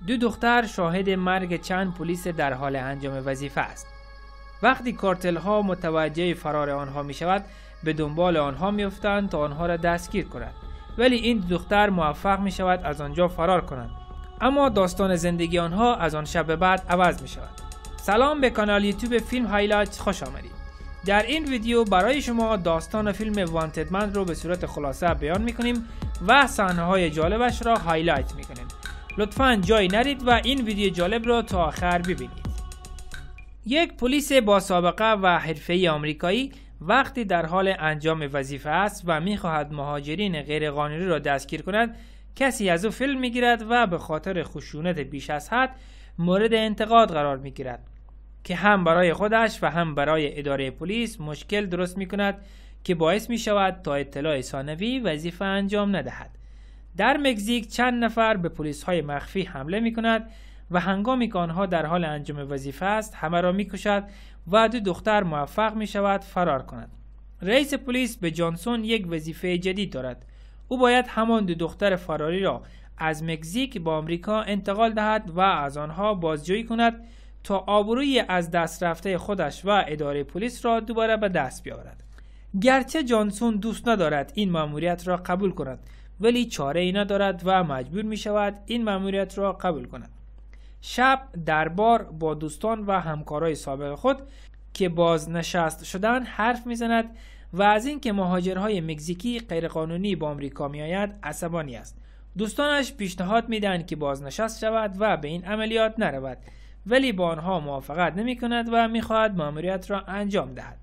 دو دختر شاهد مرگ چند پلیس در حال انجام وظیفه است. وقتی کارتل ها متوجه فرار آنها می شود، به دنبال آنها می افتند تا آنها را دستگیر کنند، ولی این دو دختر موفق می شود از آنجا فرار کنند. اما داستان زندگی آنها از آن شب به بعد عوض می شود. سلام، به کانال یوتیوب فیلم هایلایت خوش آمدید. در این ویدیو برای شما داستان فیلم وانتد من رو به صورت خلاصه بیان می کنیم و صحنه های جالبش را هایلایت می کنیم. لطفاً جایی نرید و این ویدیو جالب را تا آخر ببینید. یک پلیس با سابقه و حرفه‌ای آمریکایی وقتی در حال انجام وظیفه است و می‌خواهد مهاجرین غیرقانونی را دستگیر کند، کسی از او فیلم می‌گیرد و به خاطر خشونت بیش از حد مورد انتقاد قرار می‌گیرد که هم برای خودش و هم برای اداره پلیس مشکل درست می‌کند که باعث می‌شود تا اطلاع ثانوی وظیفه انجام ندهد. در مکزیک چند نفر به پلیس‌های مخفی حمله می‌کند و هنگامی که آنها در حال انجام وظیفه است همه را می‌کشد و دو دختر موفق می‌شود فرار کند. رئیس پلیس به جانسون یک وظیفه جدید دارد. او باید همان دو دختر فراری را از مکزیک به آمریکا انتقال دهد و از آنها بازجویی کند تا آبروی از دست رفته خودش و اداره پلیس را دوباره به دست بیاورد. گرچه جانسون دوست ندارد این مأموریت را قبول کند، ولی چاره‌ای ندارد و مجبور می‌شود این مأموریت را قبول کند. شب در بار با دوستان و همکارای سابق خود که بازنشست شدن حرف میزند و از اینکه مهاجرهای مکزیکی غیرقانونی به آمریکا میآید عصبانی است. دوستانش پیشنهاد میدن که بازنشست شود و به این عملیات نرود، ولی با آنها موافقت نمیکند و میخواهد مأموریت را انجام دهد.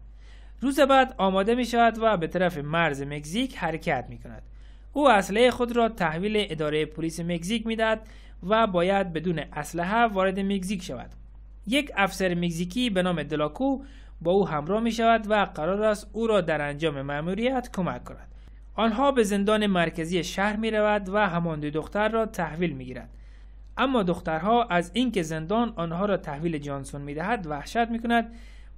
روز بعد آماده میشود و به طرف مرز مکزیک حرکت میکند. او اسلحه خود را تحویل اداره پلیس مکزیک میدهد و باید بدون اسلحه وارد مکزیک شود. یک افسر مکزیکی به نام دلاکو با او همراه می شود و قرار است او را در انجام مأموریت کمک کند. آنها به زندان مرکزی شهر می رود و همان دو دختر را تحویل می گیرد. اما دخترها از اینکه زندان آنها را تحویل جانسون می دهد وحشت می کند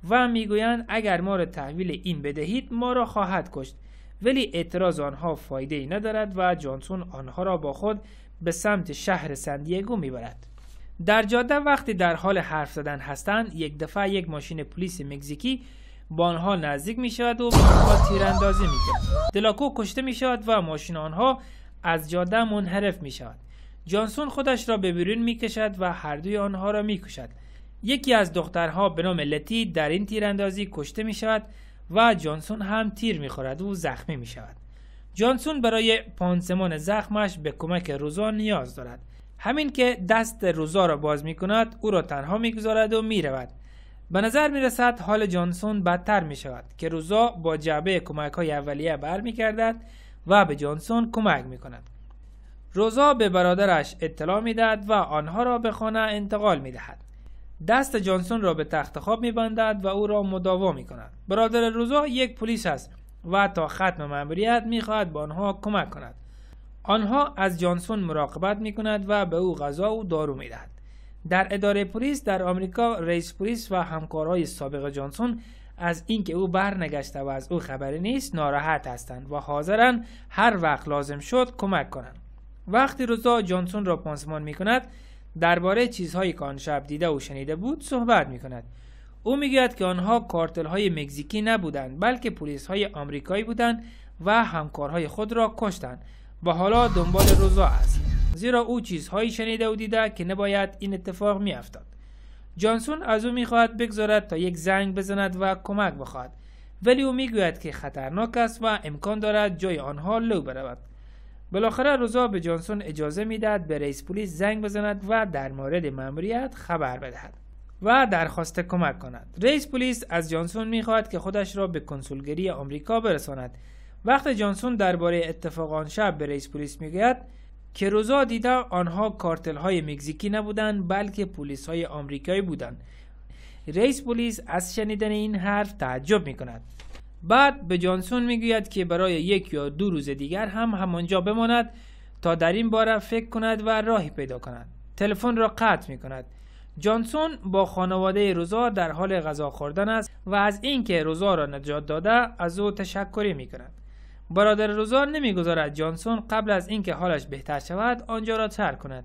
و می گویند اگر ما را تحویل این بدهید ما را خواهد کشت، ولی اعتراض آنها فایده ای ندارد و جانسون آنها را با خود به سمت شهر سندیگو میبرد. در جاده وقتی در حال حرف زدن هستند، یک دفعه یک ماشین پلیس مکزیکی با آنها نزدیک می شود و به آنها تیراندازی می کند. دلاکو کشته می شود و ماشین آنها از جاده منحرف می شود. جانسون خودش را به بیرون می کشد و هر دوی آنها را می کشد. یکی از دخترها به نام لتی در این تیراندازی کشته می شود و جانسون هم تیر می خورد و زخمی می شود. جانسون برای پانسمان زخمش به کمک روزا نیاز دارد. همین که دست روزا را باز می کند او را تنها می گذارد و می رود. به نظر می رسد حال جانسون بدتر می شود که روزا با جعبه کمک های اولیه بر می گردد و به جانسون کمک می کند. روزا به برادرش اطلاع می دهد و آنها را به خانه انتقال می دهد. دست جانسون را به تخت خواب می بندد و او را مداوا می کند. برادر روزا یک پلیس است و تا ختم مأموریت می‌خواهد با آنها کمک کند. آنها از جانسون مراقبت می‌کند و به او غذا و دارو می‌دهد. در اداره پلیس در آمریکا رئیس پلیس و همکارای سابق جانسون از اینکه او برنگشته و از او خبری نیست ناراحت هستند و حاضرند هر وقت لازم شد کمک کنند. وقتی روزا جانسون را پانسمان می‌کند، درباره چیزهایی که آن شب دیده و شنیده بود صحبت می‌کند. او میگوید که آنها کارتل‌های مکزیکی نبودند بلکه پلیس‌های آمریکایی بودند و همکارهای خود را کشتند و حالا دنبال روزا است، زیرا او چیزهایی شنیده و دیده که نباید این اتفاق میافتاد. جانسون از او میخواهد بگذارد تا یک زنگ بزند و کمک بخواهد، ولی او میگوید که خطرناک است و امکان دارد جای آنها لو برود. بالاخره روزا به جانسون اجازه میدهد به رئیس پلیس زنگ بزند و در مورد مأموریت خبر بدهد و درخواست کمک کند. رئیس پلیس از جانسون میخواهد که خودش را به کنسولگری آمریکا برساند. وقت جانسون درباره اتفاق آن شب به رئیس پلیس میگوید که روزا دیده آنها کارتل های مکزیکی نبودند بلکه پلیس های آمریکایی بودند. رئیس پلیس از شنیدن این حرف تعجب میکند. بعد به جانسون میگوید که برای 1 یا 2 روز دیگر هم همانجا بماند تا در این باره فکر کند و راهی پیدا کند. تلفن را قطع میکند. جانسون با خانواده روزا در حال غذا خوردن است و از اینکه روزا را نجات داده از او تشکری میکند. برادر روزا نمیگذارد جانسون قبل از اینکه حالش بهتر شود آنجا را ترک کند.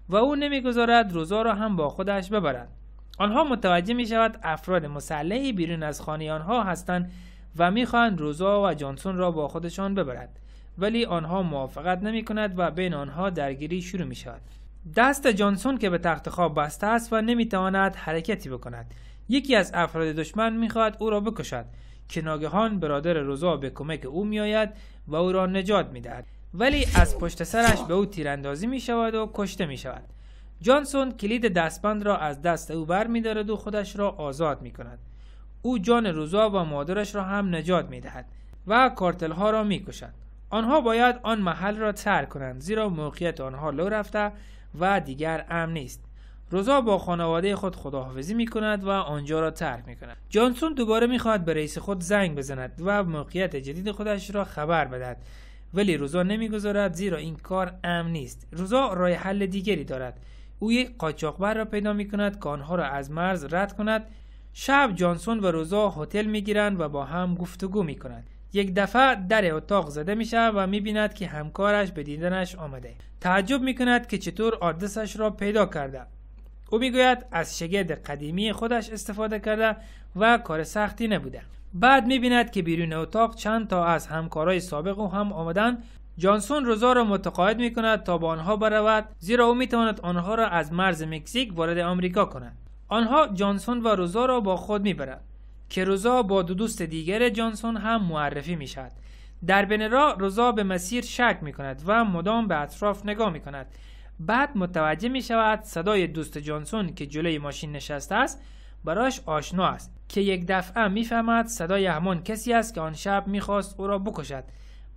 و او نمیگذارد روزا را هم با خودش ببرد. آنها متوجه می شود افراد مسلحی بیرون از خانه آنها هستند و میخواهند روزا و جانسون را با خودشان ببرد، ولی آنها موافقت نمی کند و بین آنها درگیری شروع می شود. دست جانسون که به تخت خواب بسته است و نمی تواند حرکتی بکند. یکی از افراد دشمن میخواهد او را بکشد که ناگهان برادر روزا به کمک او میآید و او را نجات میدهد، ولی از پشت سرش به او تیراندازی می شود و کشته می شود. جانسون کلید دستبند را از دست او بر می دارد و خودش را آزاد می کند. او جان روزا و مادرش را هم نجات می دهد و کارتل ها را می کشد. آنها باید آن محل را ترک کنند زیرا موقعیت آنها لو رفته و دیگر امن نیست. روزا با خانواده خود خداحافظی می کند و آنجا را ترک می کند. جانسون دوباره می خواهد به رئیس خود زنگ بزند و موقعیت جدید خودش را خبر بدهد، ولی روزا نمیگذارد زیرا این کار امن نیست. روزا راه حل دیگری دارد. او یک قاچاقبر را پیدا می کند که آنها را از مرز رد کند. شب جانسون و روزا هتل می گیرند و با هم گفتگو می کنند. یک دفعه در اتاق زده می شود و می بیند که همکارش به دیدنش آمده. تعجب می کند که چطور آدرسش را پیدا کرده. او می گوید از شگرد قدیمی خودش استفاده کرده و کار سختی نبوده. بعد می بیند که بیرون اتاق چند تا از همکارای سابق او هم آمدند. جانسون روزا را متقاعد می کند تا با آنها برود زیرا او می تواند آنها را از مرز مکزیک وارد آمریکا کند. آنها جانسون و روزا را با خود می برند که روزا با دو دوست دیگر جانسون هم معرفی می شود. در بین راه روزا به مسیر شک می کند و مدام به اطراف نگاه می کند. بعد متوجه می شود صدای دوست جانسون که جلوی ماشین نشسته است برایش آشنا است که یک دفعه می فهمد صدای همان کسی است که آن شب می خواست او را بکشد.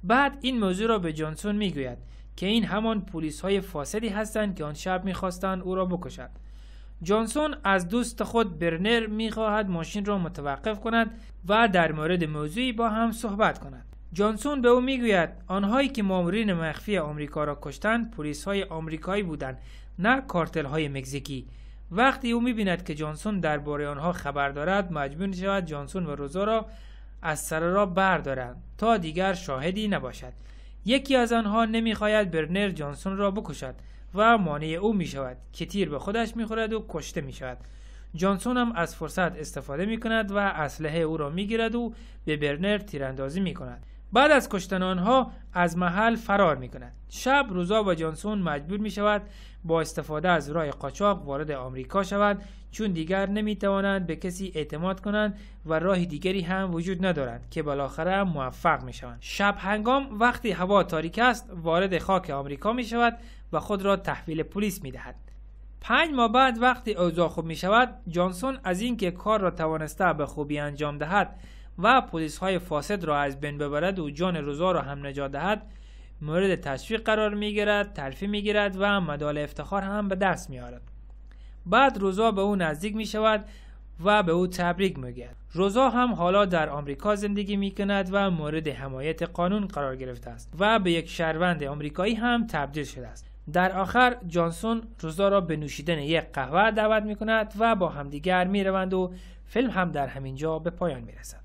بعد این موضوع را به جانسون می گوید که این همان پلیس های فاسدی هستند که آن شب می خواستند او را بکشد. جانسون از دوست خود برنر می خواهد ماشین را متوقف کند و در مورد موضوعی با هم صحبت کند. جانسون به او می گوید آنهایی که مامورین مخفی آمریکا را کشتند پلیس های آمریکایی بودند، نه کارتل های مکزیکی. وقتی او می بیند که جانسون درباره آنها خبر دارد مجبور می شود جانسون و روزا را از سر راه بردارند تا دیگر شاهدی نباشد. یکی از آنها نمیخواهد برنر جانسون را بکشد و مانع او می شود که تیر به خودش می خورد و کشته می شود. جانسون هم از فرصت استفاده می کند و اسلحه او را می گیرد و به برنر تیراندازی می کند. بعد از کشتن آنها از محل فرار می کند. شب روزا و جانسون مجبور می شود با استفاده از راه قاچاق وارد آمریکا شود چون دیگر نمی توانند به کسی اعتماد کنند و راه دیگری هم وجود ندارد که بالاخره موفق می شوند. شب هنگام وقتی هوا تاریک است وارد خاک آمریکا می شود و خود را تحویل پلیس می دهد. 5 ماه بعد وقتی اوضاع خوب می شود جانسون از اینکه کار را توانسته به خوبی انجام دهد و پلیس های فاسد را از بین ببرد و جان روزا را هم نجات دهد مورد تشویق قرار می گیرد، ترفیع می گیرد و مدال افتخار هم به دست می آورد. بعد روزا به او نزدیک می شود و به او تبریک می گوید. روزا هم حالا در آمریکا زندگی می کند و مورد حمایت قانون قرار گرفته است و به یک شهروند آمریکایی هم تبدیل شده است. در آخر جانسون روزا را به نوشیدن یک قهوه دعوت می کند و با همدیگر می روند و فیلم هم در همینجا به پایان می رسد.